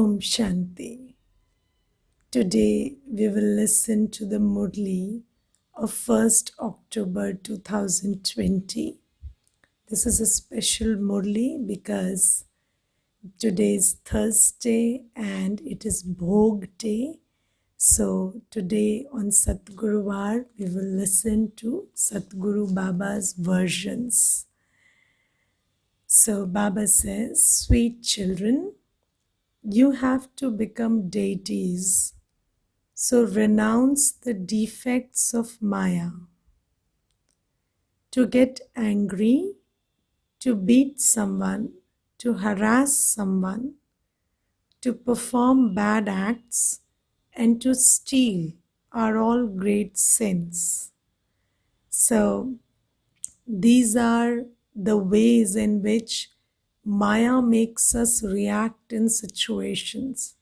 Om Shanti. Today we will listen to the Murli of 1st October 2020. This is a special Murli because today is Thursday and it is Bhog Day. So today on Satguruvar we will listen to Satguru Baba's versions. So Baba says, sweet children, you have to become deities. So renounce the defects of Maya. To get angry, to beat someone, to harass someone, to perform bad acts, and to steal are all great sins. So these are the ways in which Maya makes us react in situations.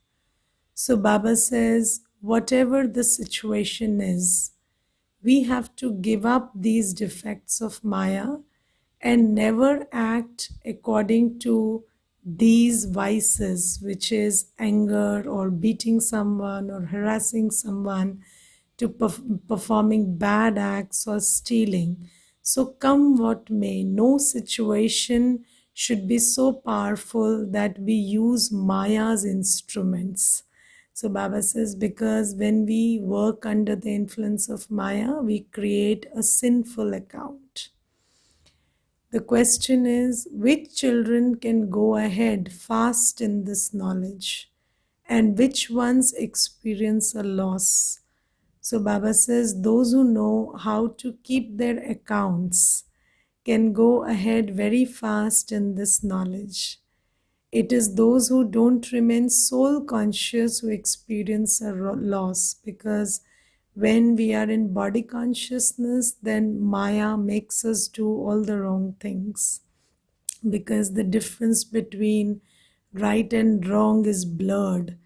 So Baba says, whatever the situation is, we have to give up these defects of Maya and never act according to these vices, which is anger or beating someone or harassing someone, to performing bad acts or stealing. So come what may, no situation should be so powerful that we use Maya's instruments. So Baba says, because when we work under the influence of Maya, we create a sinful account. The question is, which children can go ahead fast in this knowledge and which ones experience a loss? So Baba says, those who know how to keep their accounts can go ahead very fast in this knowledge. It is those who don't remain soul conscious who experience a loss, because when we are in body consciousness, then Maya makes us do all the wrong things, because the difference between right and wrong is blurred.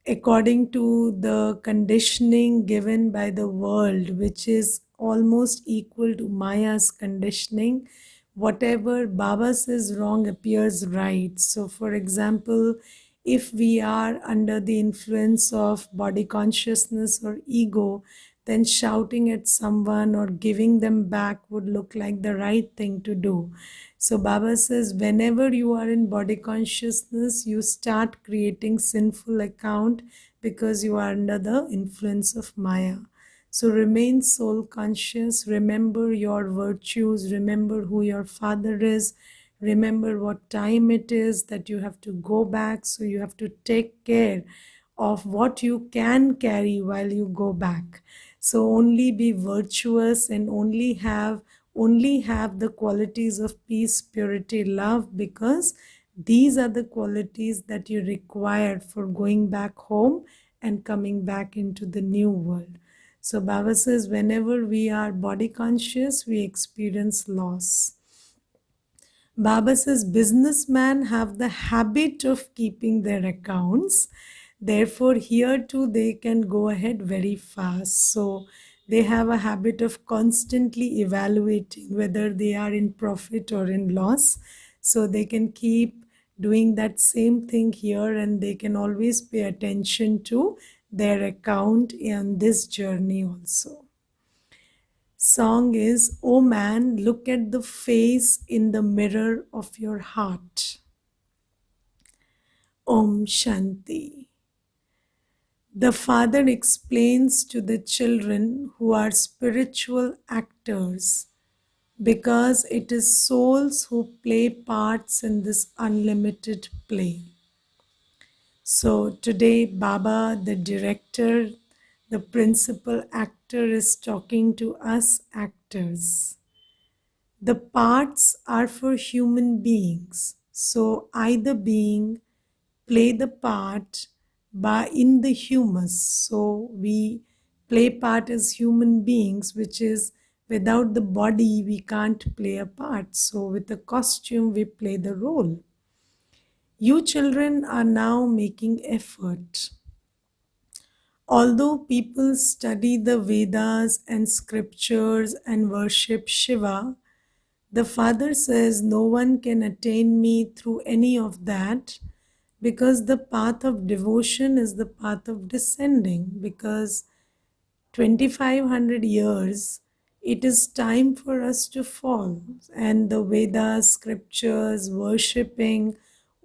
According to the conditioning given by the world, which is almost equal to Maya's conditioning, whatever Baba says wrong appears right. So, for example, if we are under the influence of body consciousness or ego, then shouting at someone or giving them back would look like the right thing to do. So Baba says, whenever you are in body consciousness, you start creating sinful account because you are under the influence of Maya. So remain soul conscious, remember your virtues, remember who your father is, remember what time it is that you have to go back. So you have to take care of what you can carry while you go back. So only be virtuous and only have the qualities of peace, purity, love, because these are the qualities that you require for going back home and coming back into the new world. So Baba says, whenever we are body conscious, we experience loss. Baba says, businessmen have the habit of keeping their accounts. Therefore, here too, they can go ahead very fast. So they have a habit of constantly evaluating whether they are in profit or in loss. So they can keep doing that same thing here, and they can always pay attention to their account in this journey also. Song is, oh man, look at the face in the mirror of your heart. Om Shanti. The father explains to the children who are spiritual actors, because it is souls who play parts in this unlimited play. So today Baba, the director, the principal actor, is talking to us actors. The parts are for human beings. So either being play the part by in the humus. So we play part as human beings, which is without the body we can't play a part. So with the costume we play the role. You children are now making effort. Although people study the Vedas and scriptures and worship Shiva, the father says no one can attain me through any of that. because the path of devotion is the path of descending, because 2500 years it is time for us to fall, and the Vedas, scriptures, worshipping,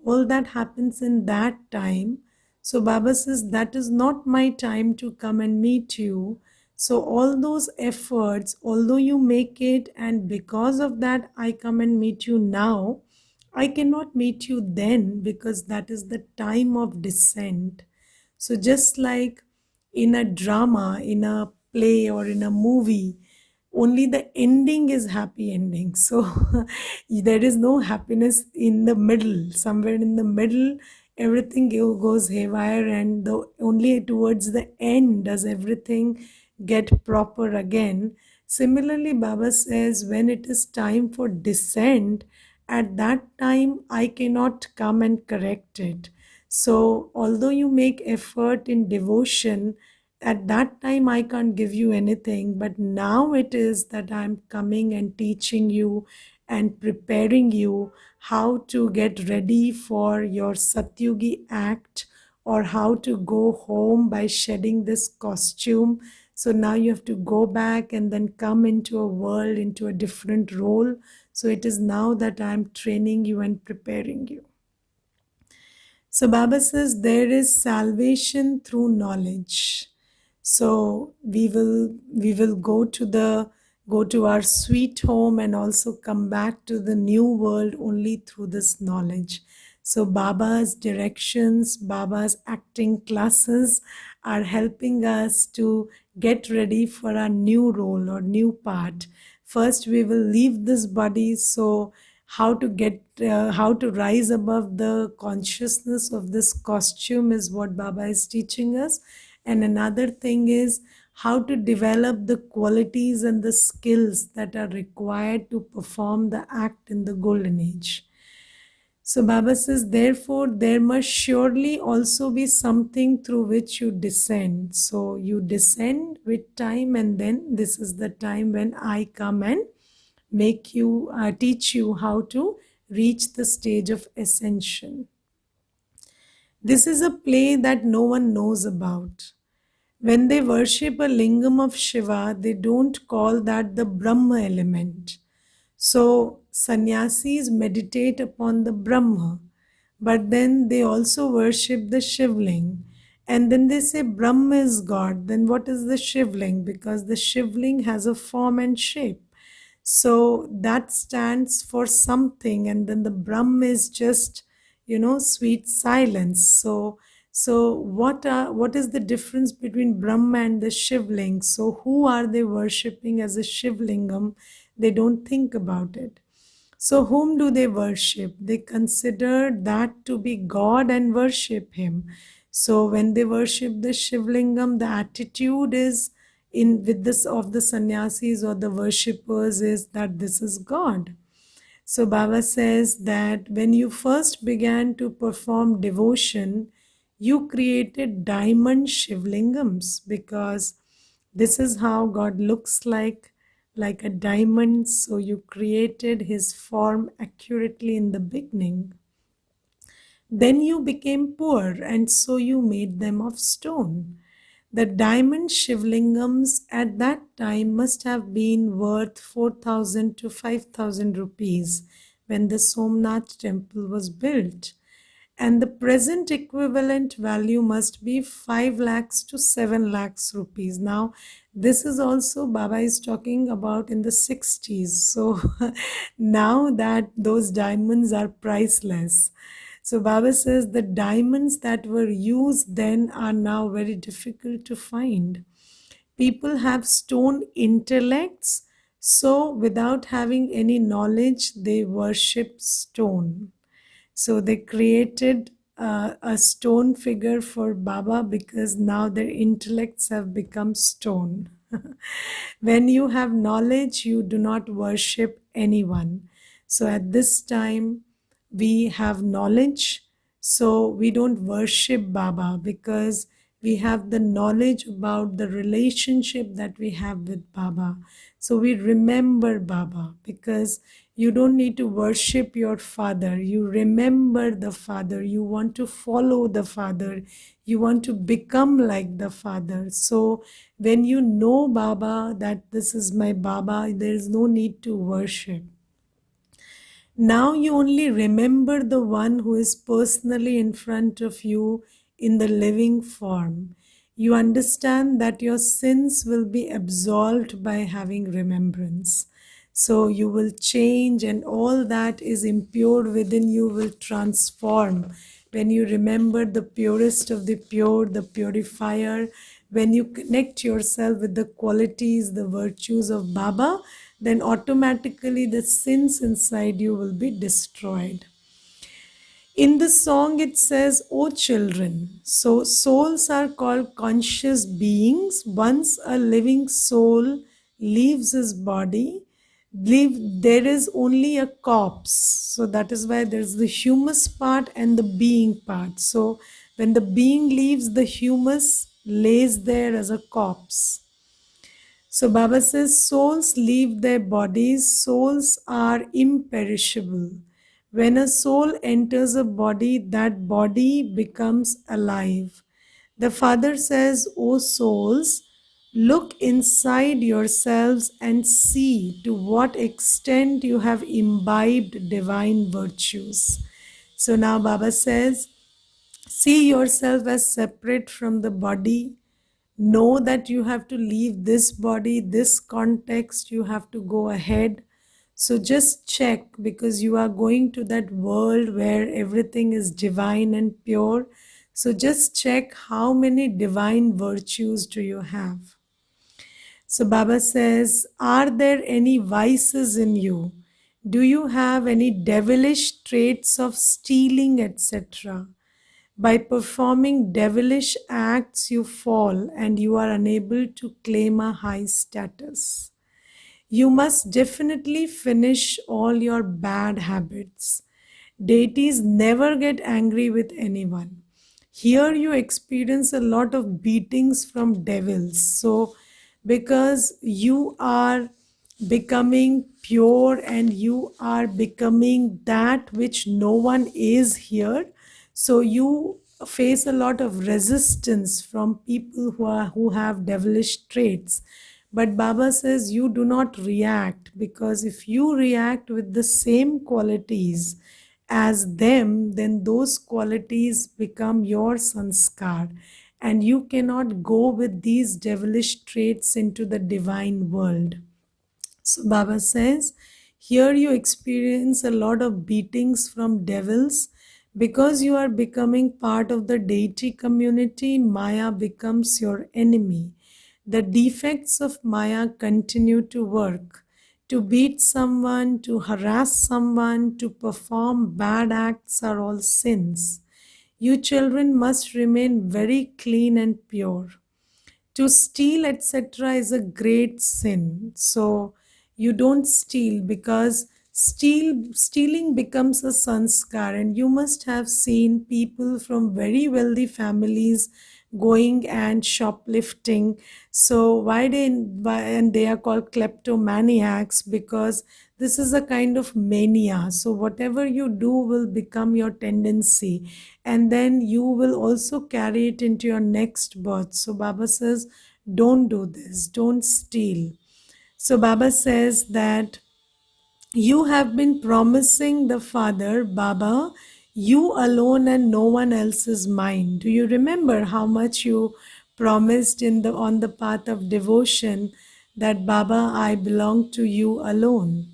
all that happens in that time. So Baba says that is not my time to come and meet you. So all those efforts, although you make it, and because of that I come and meet you now, I cannot meet you then, because that is the time of descent. So just like in a drama, in a play, or in a movie, only the ending is happy ending. So there is no happiness in the middle. Somewhere in the middle, everything goes haywire, and only towards the end does everything get proper again. Similarly, Baba says when it is time for descent, at that time I cannot come and correct it. So, although you make effort in devotion, at that time I can't give you anything, but now it is that I'm coming and teaching you and preparing you how to get ready for your Satyugi act, or how to go home by shedding this costume. So now you have to go back and then come into a world, into a different role. So it is now that I'm training you and preparing you. So Baba says there is salvation through knowledge. So we will go to our sweet home and also come back to the new world only through this knowledge. So Baba's directions, Baba's acting classes are helping us to get ready for our new role or new part. First we will leave this body, so how to rise above the consciousness of this costume is what Baba is teaching us. And another thing is how to develop the qualities and the skills that are required to perform the act in the golden age. So Baba says, therefore, there must surely also be something through which you descend. So you descend with time, and then this is the time when I come and teach you how to reach the stage of ascension. This is a play that no one knows about. When they worship a lingam of Shiva, they don't call that the Brahma element. So sannyasis meditate upon the Brahma, but then they also worship the Shivling. And then they say Brahma is God. Then what is the Shivling? Because the Shivling has a form and shape. So that stands for something, and then the Brahm is just, sweet silence. So what is the difference between Brahma and the Shivling? So who are they worshipping as a Shivlingam? They don't think about it. So whom do they worship? They consider that to be God and worship him. So when they worship the Shivlingam, the attitude is in with this of the sannyasis or the worshippers is that this is God. So Baba says that when you first began to perform devotion, you created diamond Shivlingams, because this is how God looks like a diamond. So you created his form accurately in the beginning. Then you became poor, and so you made them of stone. The diamond Shivlingams at that time must have been worth 4,000 to 5,000 rupees when the Somnath temple was built. And the present equivalent value must be 5 lakhs to 7 lakhs rupees. Now, this is also Baba is talking about in the 60s. So now that those diamonds are priceless. So Baba says the diamonds that were used then are now very difficult to find. People have stone intellects, so without having any knowledge, they worship stone. So they created a stone figure for Baba because now their intellects have become stone. When you have knowledge, you do not worship anyone. So at this time, we have knowledge, so we don't worship Baba because we have the knowledge about the relationship that we have with Baba. So we remember Baba, because you don't need to worship your father. You remember the father. You want to follow the father. You want to become like the father. So when you know Baba, that this is my Baba, there is no need to worship. Now you only remember the one who is personally in front of you in the living form. You understand that your sins will be absolved by having remembrance. So you will change, and all that is impure within you will transform when you remember the purest of the pure, the purifier. When you connect yourself with the qualities, the virtues of Baba, then automatically the sins inside you will be destroyed. In the song, it says, "O children." So, souls are called conscious beings. Once a living soul leaves his body, there is only a corpse. So, that is why there's the humus part and the being part. So, when the being leaves, the humus lays there as a corpse. So Baba says souls leave their bodies, souls are imperishable. When a soul enters a body, that body becomes alive. The Father says, O souls, look inside yourselves and see to what extent you have imbibed divine virtues. So now Baba says, see yourself as separate from the body. Know that you have to leave this body, this context, you have to go ahead. So just check, because you are going to that world where everything is divine and pure. So just check how many divine virtues do you have. So Baba says, are there any vices in you? Do you have any devilish traits of stealing, etc.? By performing devilish acts, you fall and you are unable to claim a high status. You must definitely finish all your bad habits. Deities never get angry with anyone. Here you experience a lot of beatings from devils. So, because you are becoming pure and you are becoming that which no one is here, so you face a lot of resistance from people who have devilish traits. But Baba says you do not react, because if you react with the same qualities as them, then those qualities become your sanskar, and you cannot go with these devilish traits into the divine world. So Baba says, here you experience a lot of beatings from devils. Because you are becoming part of the deity community, Maya becomes your enemy. The defects of Maya continue to work. To beat someone, to harass someone, to perform bad acts are all sins. You children must remain very clean and pure. To steal, etc., is a great sin. So you don't steal, because stealing becomes a sanskar, and you must have seen people from very wealthy families going and shoplifting. So and they are called kleptomaniacs, because this is a kind of mania. So whatever you do will become your tendency, and then you will also carry it into your next birth. So Baba says, don't do this, don't steal. So Baba says that you have been promising the Father, Baba, you alone and no one else is mine. Do you remember how much you promised on the path of devotion, that Baba, I belong to you alone?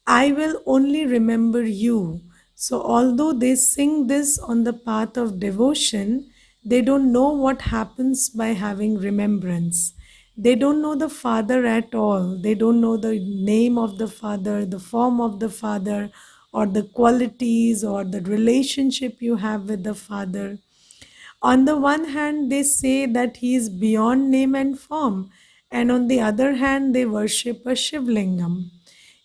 I will only remember you. So, although they sing this on the path of devotion, they don't know what happens by having remembrance. They don't know the Father at all. They don't know the name of the Father, the form of the Father, or the qualities or the relationship you have with the Father. On the one hand, they say that he is beyond name and form, and on the other hand, they worship a Shivlingam.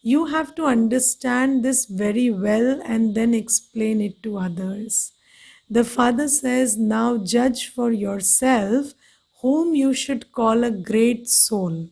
You have to understand this very well and then explain it to others. The father says, now judge for yourself whom you should call a great soul.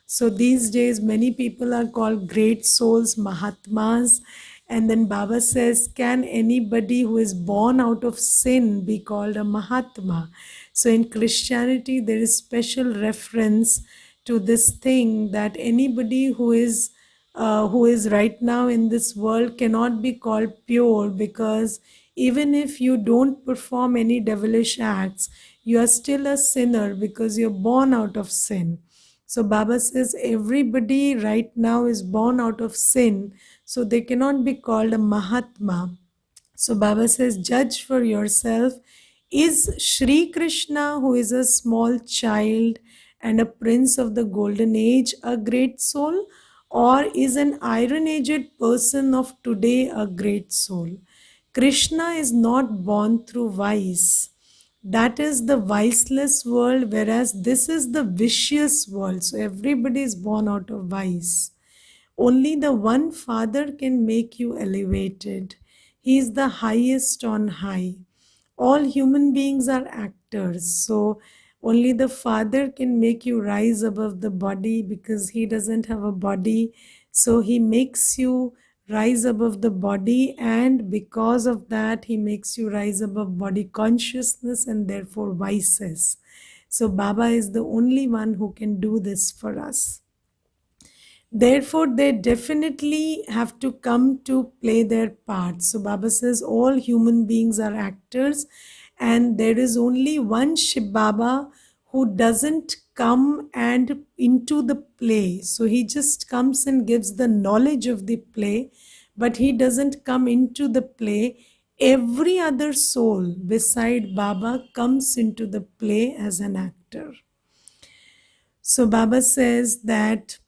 So these days, many people are called great souls, Mahatmas. And then Baba says, can anybody who is born out of sin be called a Mahatma? So in Christianity, there is special reference to this thing that anybody who is right now in this world cannot be called pure, because even if you don't perform any devilish acts, you are still a sinner because you're born out of sin. So Baba says everybody right now is born out of sin, so they cannot be called a Mahatma. So Baba says, judge for yourself. Is Sri Krishna, who is a small child and a prince of the golden age, a great soul? Or is an iron aged person of today a great soul? Krishna is not born through vice. That is the viceless world, whereas this is the vicious world. So everybody is born out of vice. Only the one Father can make you elevated. He is the highest on high. All human beings are actors. So only the Father can make you rise above the body, because He doesn't have a body. So He makes you rise above the body, and because of that, He makes you rise above body consciousness and therefore vices. So Baba is the only one who can do this for us. Therefore, they definitely have to come to play their part. So Baba says all human beings are actors, and there is only one Shiv Baba who doesn't come and into the play. So he just comes and gives the knowledge of the play, but he doesn't come into the play. Every other soul beside Baba comes into the play as an actor. So Baba says that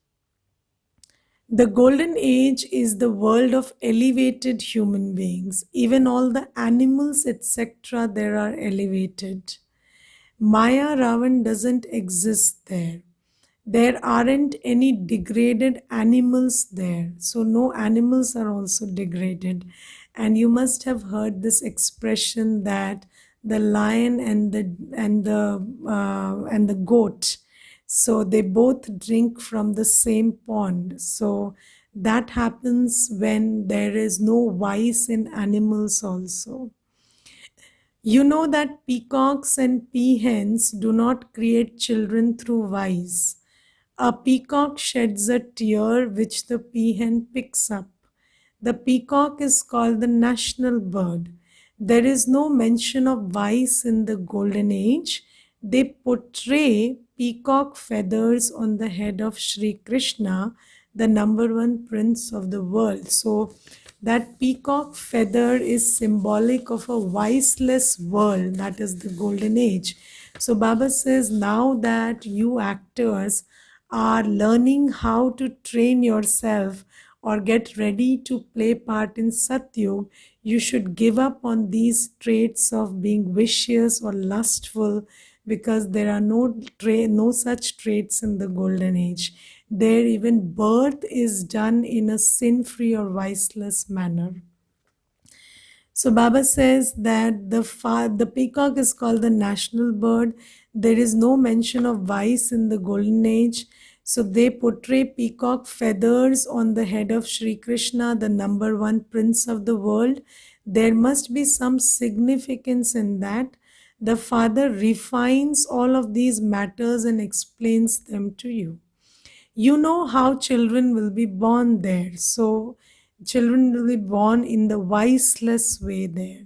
the golden age is the world of elevated human beings. Even all the animals, etc., there are elevated. Maya Ravan doesn't exist there. There aren't any degraded animals there. So no animals are also degraded. And you must have heard this expression that the lion and the goat, so they both drink from the same pond. So that happens when there is no vice in animals also. You know that peacocks and peahens do not create children through vice. A peacock sheds a tear which the peahen picks up. The peacock is called the national bird. There is no mention of vice in the golden age. They portray peacock feathers on the head of Sri Krishna, the number one prince of the world. So that peacock feather is symbolic of a viceless world, that is the golden age. So Baba says, now that you actors are learning how to train yourself or get ready to play part in Satyug, you should give up on these traits of being vicious or lustful, because there are no such traits in the golden age. There even birth is done in a sin-free or viceless manner. So Baba says that the peacock is called the national bird. There is no mention of vice in the golden age. So they portray peacock feathers on the head of Sri Krishna, the number one prince of the world. There must be some significance in that. The Father refines all of these matters and explains them to you. You know how children will be born there. So children will be born in the viceless way there.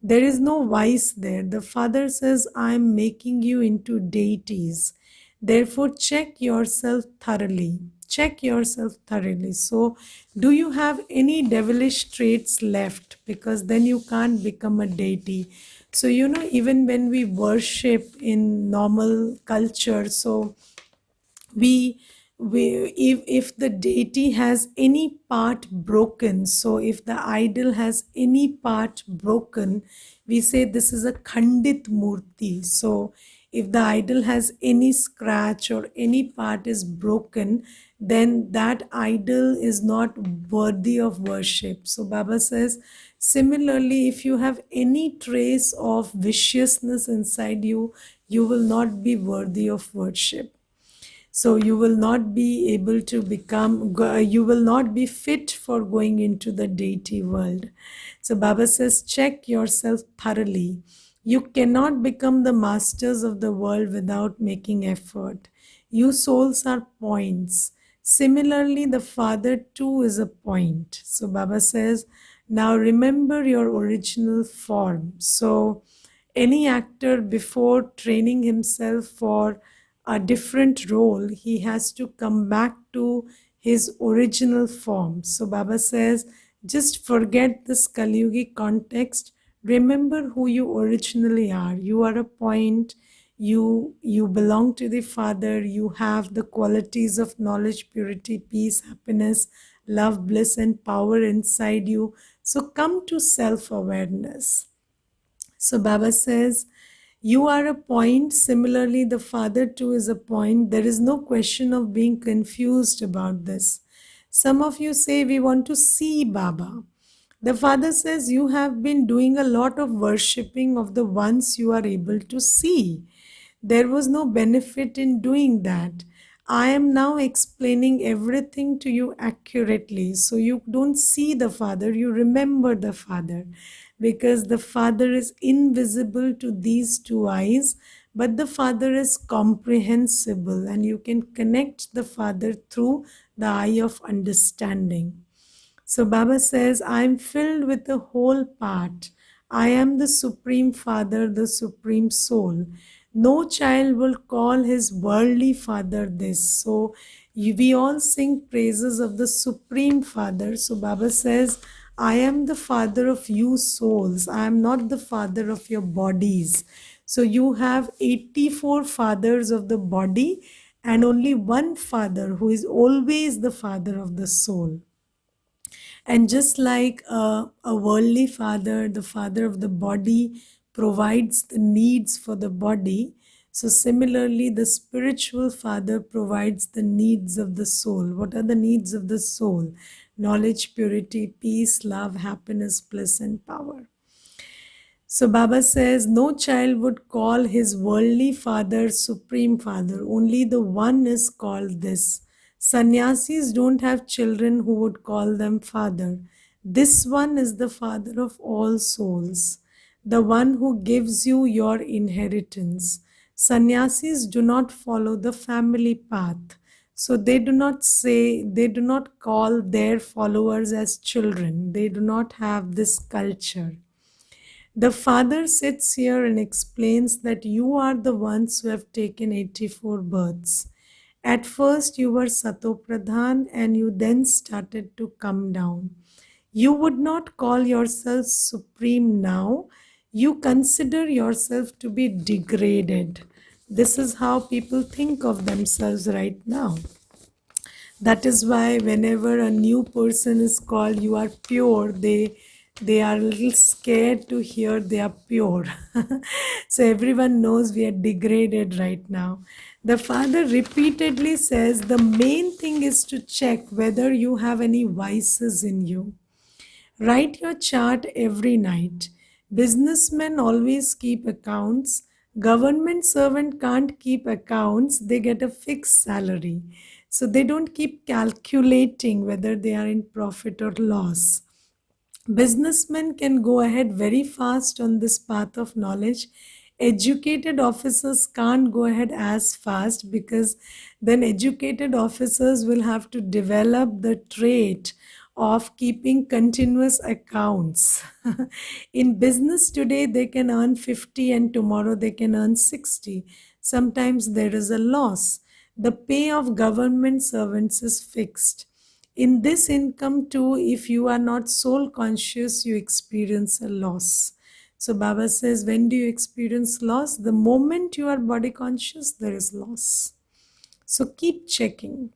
There is no vice there. The Father says, I am making you into deities. Therefore, check yourself thoroughly. Check yourself thoroughly. So, do you have any devilish traits left? Because then you can't become a deity. So, even when we worship in normal culture, so we if the deity has any part broken, so if the idol has any part broken, we say this is a khandit murti. So if the idol has any scratch or any part is broken, then that idol is not worthy of worship. So Baba says, Similarly, if you have any trace of viciousness inside you, you will not be worthy of worship. So you will not be able to you will not be fit for going into the deity world. So Baba says, check yourself thoroughly. You cannot become the masters of the world without making effort. You souls are points. Similarly, the Father too is a point. So Baba says, now remember your original form. So any actor, before training himself for a different role, he has to come back to his original form. So Baba says, just forget this Kali Yugi context. Remember who you originally are. You are a point. You belong to the Father. You have the qualities of knowledge, purity, peace, happiness, love, bliss, and power inside you. So come to self-awareness. So Baba says, you are a point. Similarly, the Father too is a point. There is no question of being confused about this. Some of you say, we want to see Baba. The Father says, you have been doing a lot of worshipping of the ones you are able to see. There was no benefit in doing that. I am now explaining everything to you accurately. So you don't see the Father, you remember the Father. Because the Father is invisible to these two eyes, but the Father is comprehensible, and you can connect the Father through the eye of understanding. So Baba says, I am filled with the whole part. I am the Supreme Father, the Supreme Soul. No child will call his worldly father this. So we all sing praises of the Supreme Father. So Baba says, I am the Father of you souls. I am not the Father of your bodies. So you have 84 fathers of the body and only one Father who is always the Father of the soul. And just like a worldly father, the father of the body, provides the needs for the body, so similarly, the spiritual father provides the needs of the soul. What are the needs of the soul? Knowledge, purity, peace, love, happiness, bliss, and power. So Baba says, no child would call his worldly father Supreme Father. Only the one is called this. Sannyasis don't have children who would call them Father. This one is the Father of all souls, the one who gives you your inheritance. Sannyasis do not follow the family path. So they do not call their followers as children. They do not have this culture. The Father sits here and explains that you are the ones who have taken 84 births. At first, you were Satopradhan and you then started to come down. You would not call yourself supreme now. You consider yourself to be degraded. This is how people think of themselves right now. That is why whenever a new person is called, you are pure, they are a little scared to hear they are pure. So everyone knows we are degraded right now. The Father repeatedly says the main thing is to check whether you have any vices in you. Write your chart every night. Businessmen always keep accounts. Government servant can't keep accounts. They get a fixed salary. So they don't keep calculating whether they are in profit or loss. Businessmen can go ahead very fast on this path of knowledge. Educated officers can't go ahead as fast because then educated officers will have to develop the trait of keeping continuous accounts. In business today, they can earn 50 and tomorrow they can earn 60. Sometimes there is a loss. The pay of government servants is fixed. In this income too, if you are not soul conscious, you experience a loss. So Baba says, when do you experience loss? The moment you are body conscious, there is loss. So keep checking.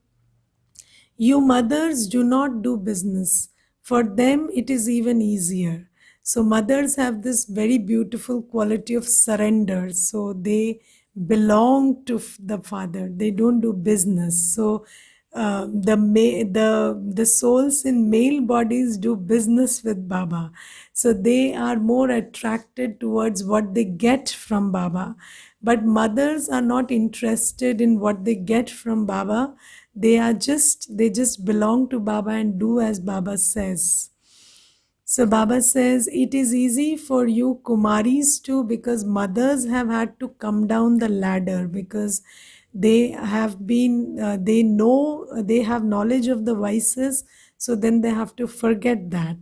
You mothers do not do business. For them, it is even easier. So mothers have this very beautiful quality of surrender. So they belong to the Father. They don't do business. So the souls in male bodies do business with Baba, so they are more attracted towards what they get from Baba. But mothers are not interested in what they get from Baba. They just belong to Baba and do as Baba says. So Baba says it is easy for you Kumaris too, because mothers have had to come down the ladder, because they know, they have knowledge of the vices, so then they have to forget that.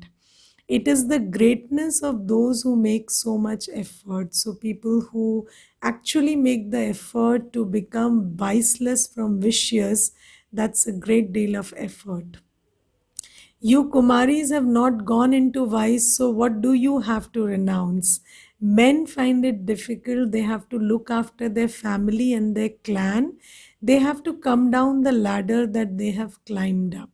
It is the greatness of those who make so much effort. So people who actually make the effort to become viceless from vicious, that's a great deal of effort. You Kumaris have not gone into vice, so what do you have to renounce? Men find it difficult. They have to look after their family and their clan. They have to come down the ladder that they have climbed up.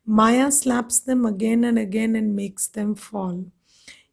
Maya slaps them again and again and makes them fall.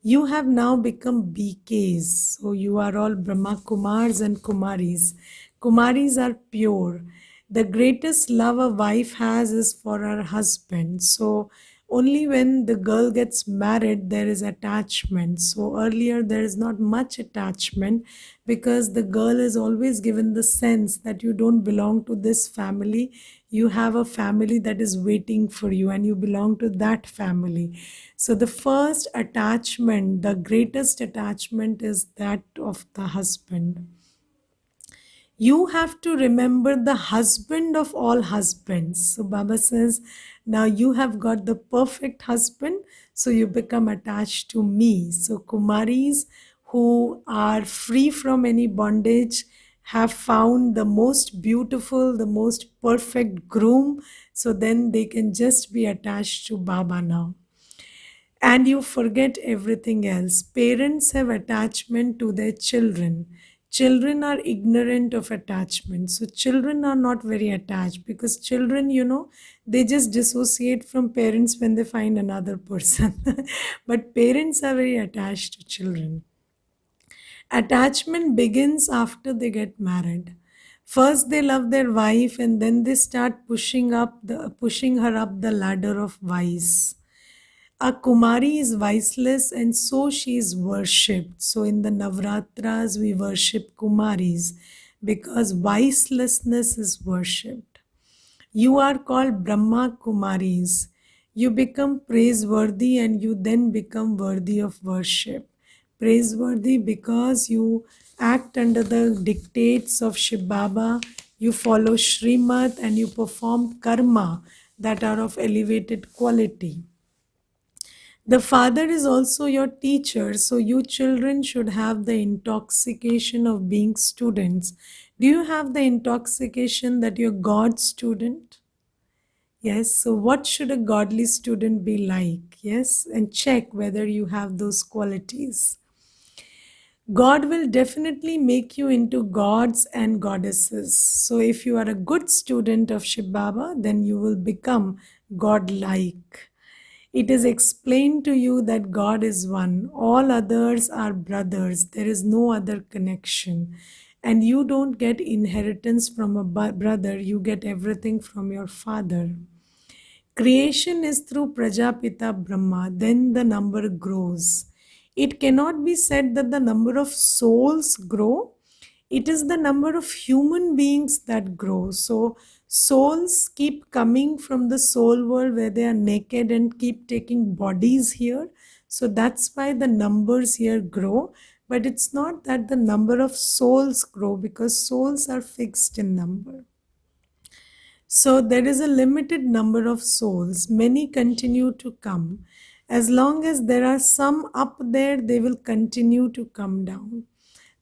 You have now become BKs. So you are all Brahma Kumars and Kumaris. Kumaris are pure. The greatest love a wife has is for her husband. So only when the girl gets married there is attachment. So earlier there is not much attachment, because the girl is always given the sense that you don't belong to this family. You have a family that is waiting for you and you belong to that family. So the first attachment, the greatest attachment, is that of the husband. You have to remember the husband of all husbands. So Baba says, now you have got the perfect husband, so you become attached to me. So Kumaris who are free from any bondage have found the most beautiful, the most perfect groom, so then they can just be attached to Baba now. And you forget everything else. Parents have attachment to their children. Children are ignorant of attachment. So children are not very attached, because children, they just dissociate from parents when they find another person. But parents are very attached to children. Attachment begins after they get married. First they love their wife, and then they start pushing her up the ladder of vice. A Kumari is viceless and so she is worshipped. So in the Navratras, we worship Kumaris because vicelessness is worshipped. You are called Brahma Kumaris. You become praiseworthy and you then become worthy of worship. Praiseworthy because you act under the dictates of Shiv Baba, you follow Srimad and you perform karma that are of elevated quality. The father is also your teacher, so you children should have the intoxication of being students. Do you have the intoxication that you're God's student? Yes, so what should a godly student be like? Yes, and check whether you have those qualities. God will definitely make you into gods and goddesses. So if you are a good student of Shiv Baba, then you will become godlike. It is explained to you that God is one. All others are brothers. There is no other connection. And you don't get inheritance from a brother, you get everything from your father. Creation is through Prajapita Brahma, then the number grows. It cannot be said that the number of souls grow. It is the number of human beings that grow. So souls keep coming from the soul world where they are naked and keep taking bodies here. So that's why the numbers here grow. But it's not that the number of souls grow, because souls are fixed in number. So there is a limited number of souls. Many continue to come. As long as there are some up there, they will continue to come down.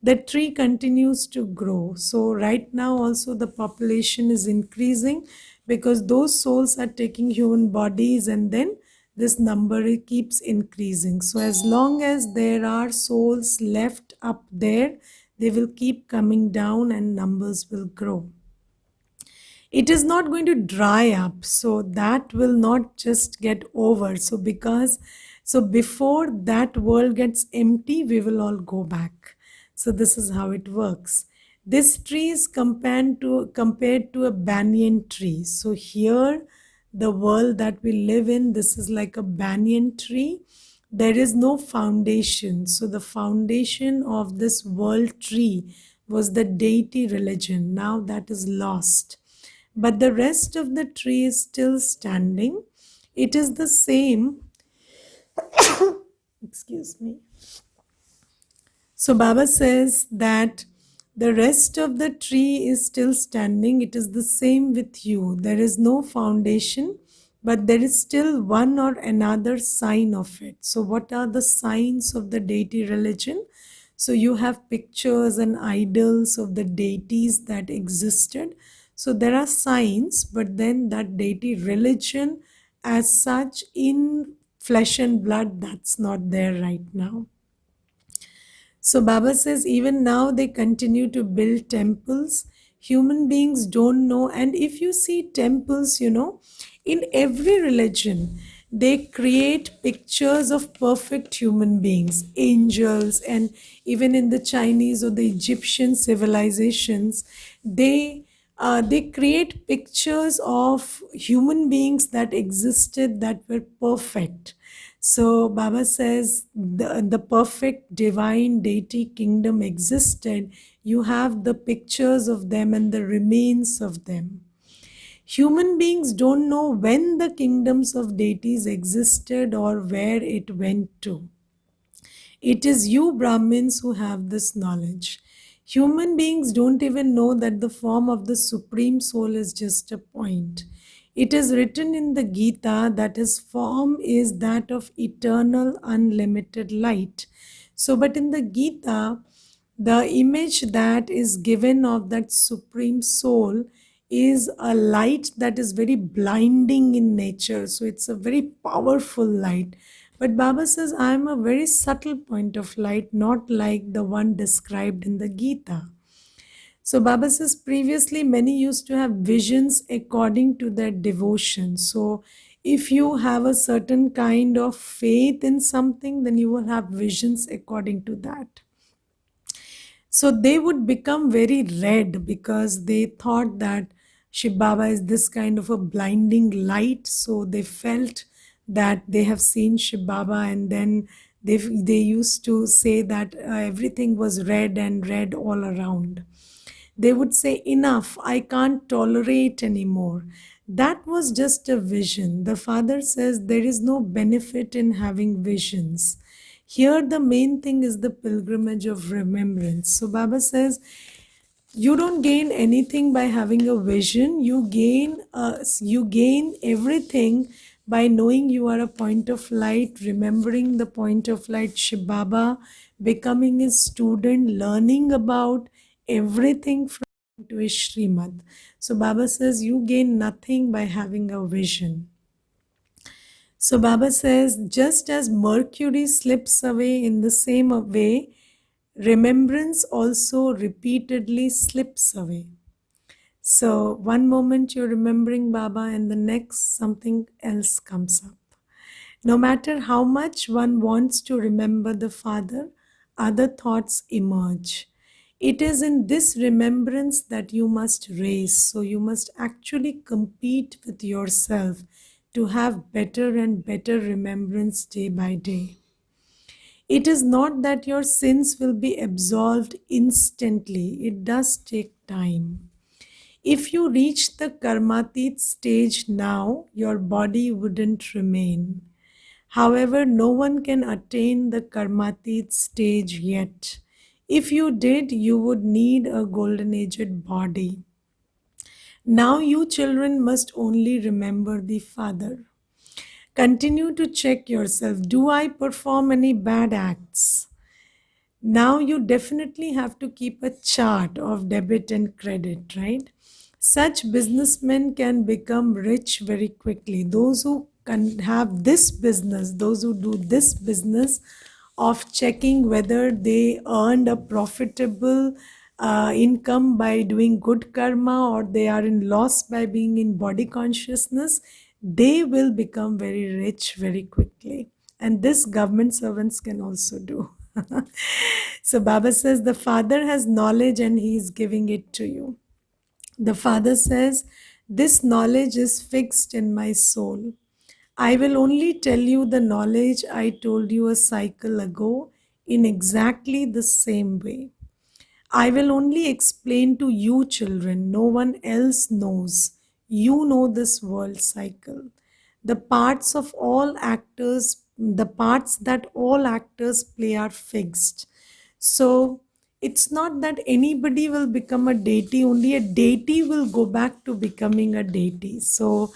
The tree continues to grow. So right now also the population is increasing, because those souls are taking human bodies, and then this number keeps increasing. So as long as there are souls left up there, they will keep coming down and numbers will grow. It is not going to dry up, so that will not just get over. So before that world gets empty, we will all go back. So this is how it works. This tree is compared to a banyan tree. So here, the world that we live in, this is like a banyan tree. There is no foundation. So the foundation of this world tree was the deity religion. Now that is lost. But the rest of the tree is still standing. It is the same. Excuse me. So Baba says that the rest of the tree is still standing. It is the same with you. There is no foundation, but there is still one or another sign of it. So what are the signs of the deity religion? So you have pictures and idols of the deities that existed. So there are signs, but then that deity religion as such in flesh and blood, that's not there right now. So Baba says even now they continue to build temples. Human beings don't know. And if you see temples, in every religion, they create pictures of perfect human beings, angels, and even in the Chinese or the Egyptian civilizations, they create pictures of human beings that existed that were perfect. So Baba says the perfect divine deity kingdom existed. You have the pictures of them and the remains of them. Human beings don't know when the kingdoms of deities existed or where it went to. It is you Brahmins who have this knowledge. Human beings don't even know that the form of the Supreme Soul is just a point. It is written in the Gita that his form is that of eternal, unlimited light. So, but in the Gita, the image that is given of that Supreme Soul is a light that is very blinding in nature. So, it's a very powerful light. But Baba says, I am a very subtle point of light, not like the one described in the Gita. So Baba says, previously many used to have visions according to their devotion. So if you have a certain kind of faith in something, then you will have visions according to that. So they would become very red because they thought that Shiv Baba is this kind of a blinding light. So they felt that they have seen Shiv Baba, and then they used to say that everything was red and red all around. They would say, enough, I can't tolerate anymore. That was just a vision. The father says there is no benefit in having visions. Here, the main thing is the pilgrimage of remembrance. So, Baba says, you don't gain anything by having a vision. You gain everything by knowing you are a point of light, remembering the point of light, Shiv Baba, becoming his student, learning about everything from to his Srimad. So Baba says you gain nothing by having a vision. So Baba says just as mercury slips away, in the same way, remembrance also repeatedly slips away. So one moment you're remembering Baba and the next something else comes up. No matter how much one wants to remember the Father, other thoughts emerge. It is in this remembrance that you must race. So you must actually compete with yourself to have better and better remembrance day by day. It is not that your sins will be absolved instantly, it does take time. If you reach the Karmatit stage now, your body wouldn't remain. However, no one can attain the Karmatit stage yet. If you did, you would need a golden aged body. Now, you children must only remember the Father. Continue to check yourself. Do I perform any bad acts? Now you definitely have to keep a chart of debit and credit, right? Such businessmen can become rich very quickly. Those who can have this business, those who do this business of checking whether they earned a profitable income by doing good karma or they are in loss by being in body consciousness, they will become very rich very quickly. And this government servants can also do. So Baba says the Father has knowledge and he is giving it to you. The Father says, this knowledge is fixed in my soul. I will only tell you the knowledge I told you a cycle ago in exactly the same way. I will only explain to you, children. No one else knows. You know this world cycle. The parts that all actors play are fixed. So it's not that anybody will become a deity, only a deity will go back to becoming a deity. So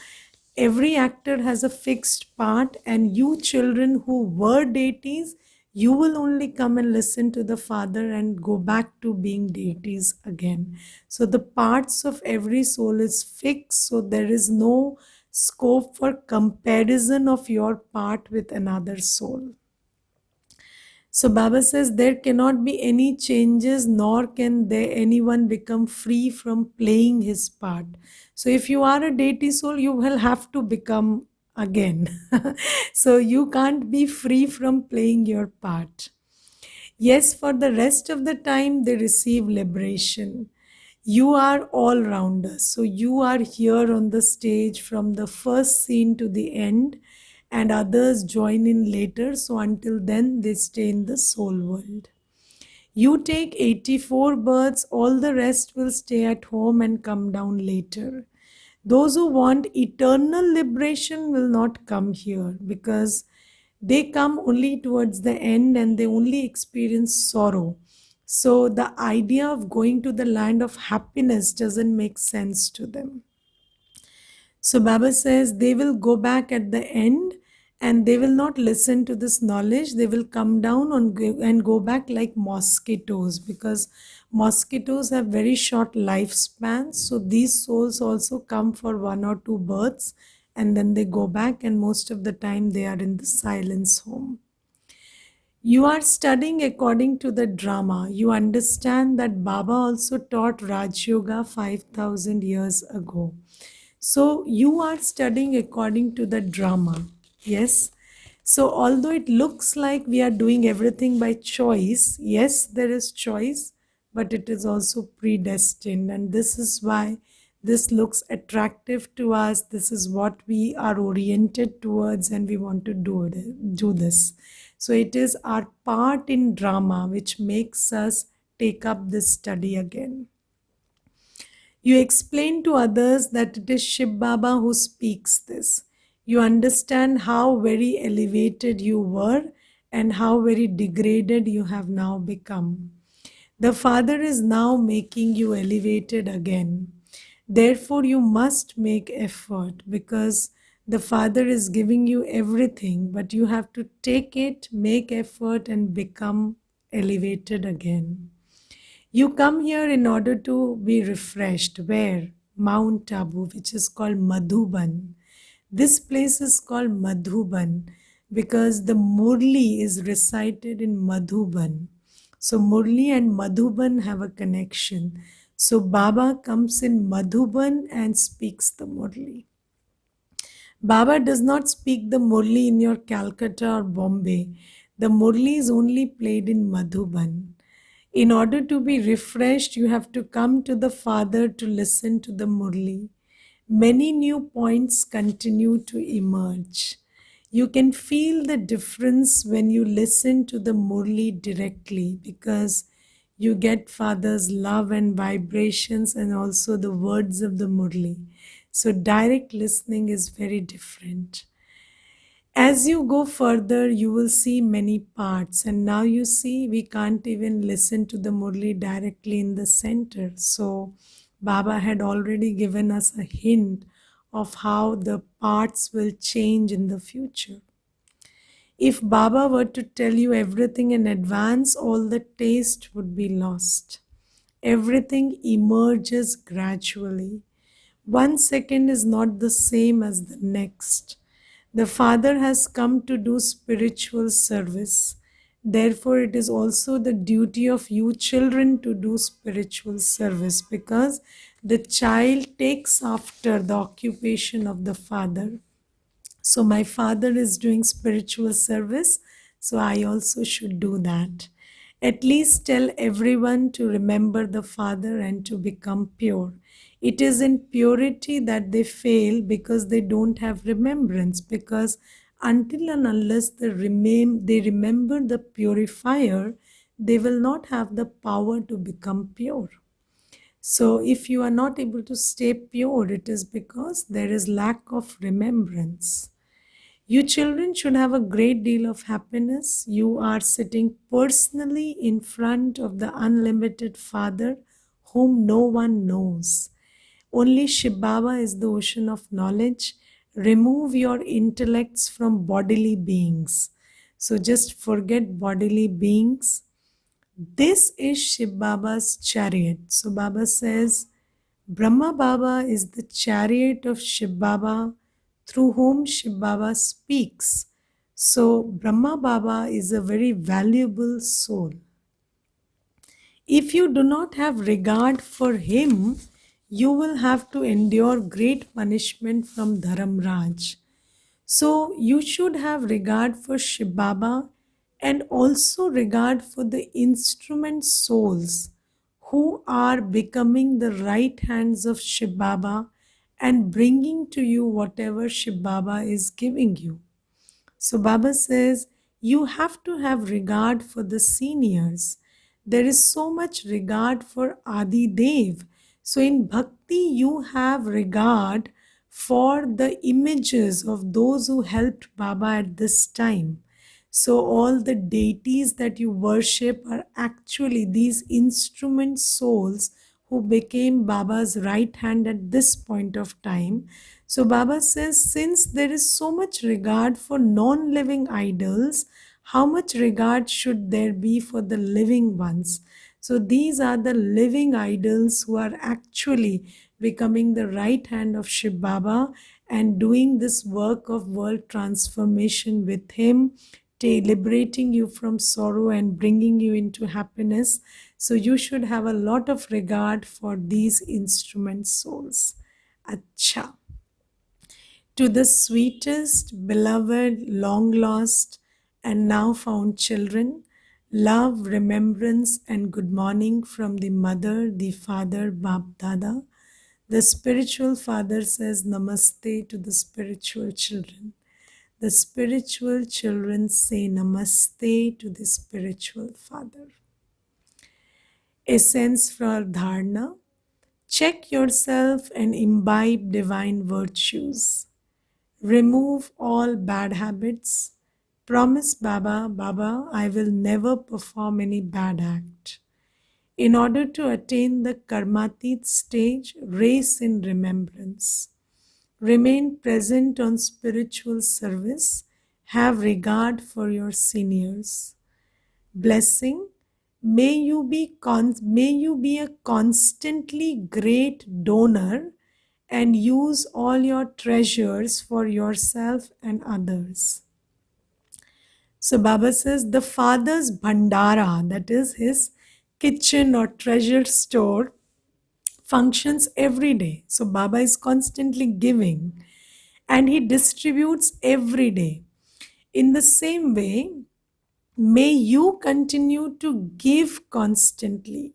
every actor has a fixed part, and you children who were deities, you will only come and listen to the Father and go back to being deities again. So the parts of every soul is fixed, so there is no scope for comparison of your part with another soul. So Baba says there cannot be any changes, nor can there anyone become free from playing his part. So if you are a deity soul, you will have to become again. So you can't be free from playing your part. Yes, for the rest of the time they receive liberation. You are all rounders. So you are here on the stage from the first scene to the end, and others join in later. So until then, they stay in the soul world. You take 84 births, all the rest will stay at home and come down later. Those who want eternal liberation will not come here because they come only towards the end and they only experience sorrow. So the idea of going to the land of happiness doesn't make sense to them. So Baba says they will go back at the end and they will not listen to this knowledge. They will come down and go back like mosquitoes, because mosquitoes have very short lifespans. So these souls also come for 1 or 2 births and then they go back, and most of the time they are in the silence home. You are studying according to the drama. You understand that Baba also taught Raj Yoga 5,000 years ago. So you are studying according to the drama. Yes. So although it looks like we are doing everything by choice, yes, there is choice, but it is also predestined. And this is why this looks attractive to us. This is what we are oriented towards, and we want to do this. So it is our part in drama which makes us take up this study again. You explain to others that it is Shiv Baba who speaks this. You understand how very elevated you were and how very degraded you have now become. The Father is now making you elevated again. Therefore, you must make effort, because the Father is giving you everything, but you have to take it, make effort, and become elevated again. You come here in order to be refreshed. Where? Mount Abu, which is called Madhuban. This place is called Madhuban because the Murli is recited in Madhuban. So Murli and Madhuban have a connection. So Baba comes in Madhuban and speaks the Murli. Baba does not speak the Murli in your Calcutta or Bombay. The Murli is only played in Madhuban. In order to be refreshed, you have to come to the Father to listen to the Murli. Many new points continue to emerge. You can feel the difference when you listen to the Murli directly, because you get Father's love and vibrations and also the words of the Murli. So direct listening is very different. As you go further, you will see many parts, and now you see we can't even listen to the Murli directly in the center. So Baba had already given us a hint of how the parts will change in the future. If Baba were to tell you everything in advance, all the taste would be lost. Everything emerges gradually. 1 second is not the same as the next. The Father has come to do spiritual service. Therefore, it is also the duty of you children to do spiritual service, because the child takes after the occupation of the Father. So my Father is doing spiritual service. So I also should do that. At least tell everyone to remember the Father and to become pure. It is in purity that they fail because they don't have remembrance. Because until and unless they remember the purifier, they will not have the power to become pure. So, if you are not able to stay pure, it is because there is lack of remembrance. You children should have a great deal of happiness. You are sitting personally in front of the unlimited Father whom no one knows. Only Shiv Baba is the ocean of knowledge. Remove your intellects from bodily beings. So just forget bodily beings. This is Shiv Baba's chariot. So Baba says, Brahma Baba is the chariot of Shiv Baba through whom Shiv Baba speaks. So Brahma Baba is a very valuable soul. If you do not have regard for him, you will have to endure great punishment from Dharamraj. So you should have regard for Shiv Baba and also regard for the instrument souls who are becoming the right hands of Shiv Baba and bringing to you whatever Shiv Baba is giving you. So Baba says you have to have regard for the seniors. There is so much regard for Adi Dev. So in bhakti, you have regard for the images of those who helped Baba at this time. So all the deities that you worship are actually these instrument souls who became Baba's right hand at this point of time. So Baba says, since there is so much regard for non-living idols, how much regard should there be for the living ones? So these are the living idols who are actually becoming the right hand of Shiv Baba and doing this work of world transformation with him, liberating you from sorrow and bringing you into happiness. So you should have a lot of regard for these instrument souls. Acha. To the sweetest, beloved, long lost, and now found children, love, remembrance, and good morning from the mother, the father, Bap Dada. The spiritual father says namaste to the spiritual children. The spiritual children say namaste to the spiritual father. Essence for dharana. Check yourself and imbibe divine virtues. Remove all bad habits. Promise Baba, Baba, I will never perform any bad act. In order to attain the karmatit stage, race in remembrance. Remain present on spiritual service. Have regard for your seniors. Blessing. May you be a constantly great donor and use all your treasures for yourself and others. So Baba says the father's bhandara, that is his kitchen or treasure store, functions every day. So Baba is constantly giving and he distributes every day. In the same way, may you continue to give constantly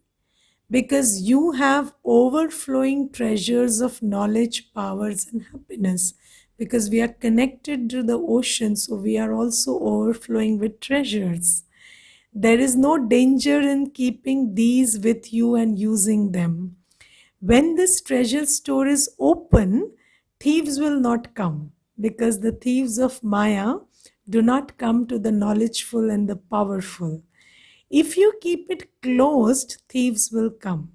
because you have overflowing treasures of knowledge, powers, and happiness. Because we are connected to the ocean, so we are also overflowing with treasures. There is no danger in keeping these with you and using them. When this treasure store is open, thieves will not come because the thieves of Maya do not come to the knowledgeful and the powerful. If you keep it closed, thieves will come.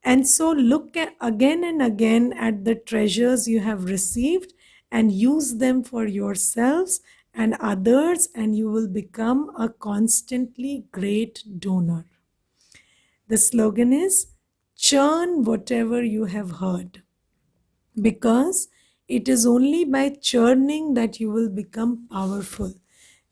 And so look again and again at the treasures you have received and use them for yourselves and others, and you will become a constantly great donor. The slogan is churn whatever you have heard, because it is only by churning that you will become powerful.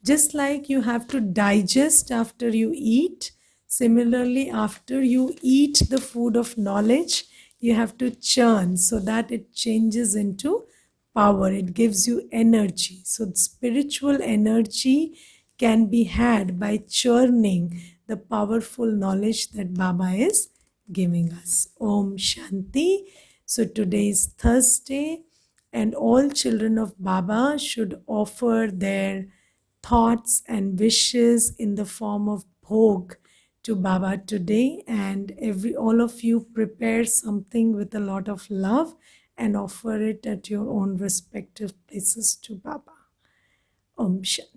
Just like you have to digest after you eat, similarly, after you eat the food of knowledge, you have to churn so that it changes into power. It gives you energy. So, spiritual energy can be had by churning the powerful knowledge that Baba is giving us. Om Shanti. So today is Thursday, and all children of Baba should offer their thoughts and wishes in the form of bhog to Baba today, and every all of you prepare something with a lot of love and offer it at your own respective places to Baba. Om Shanti.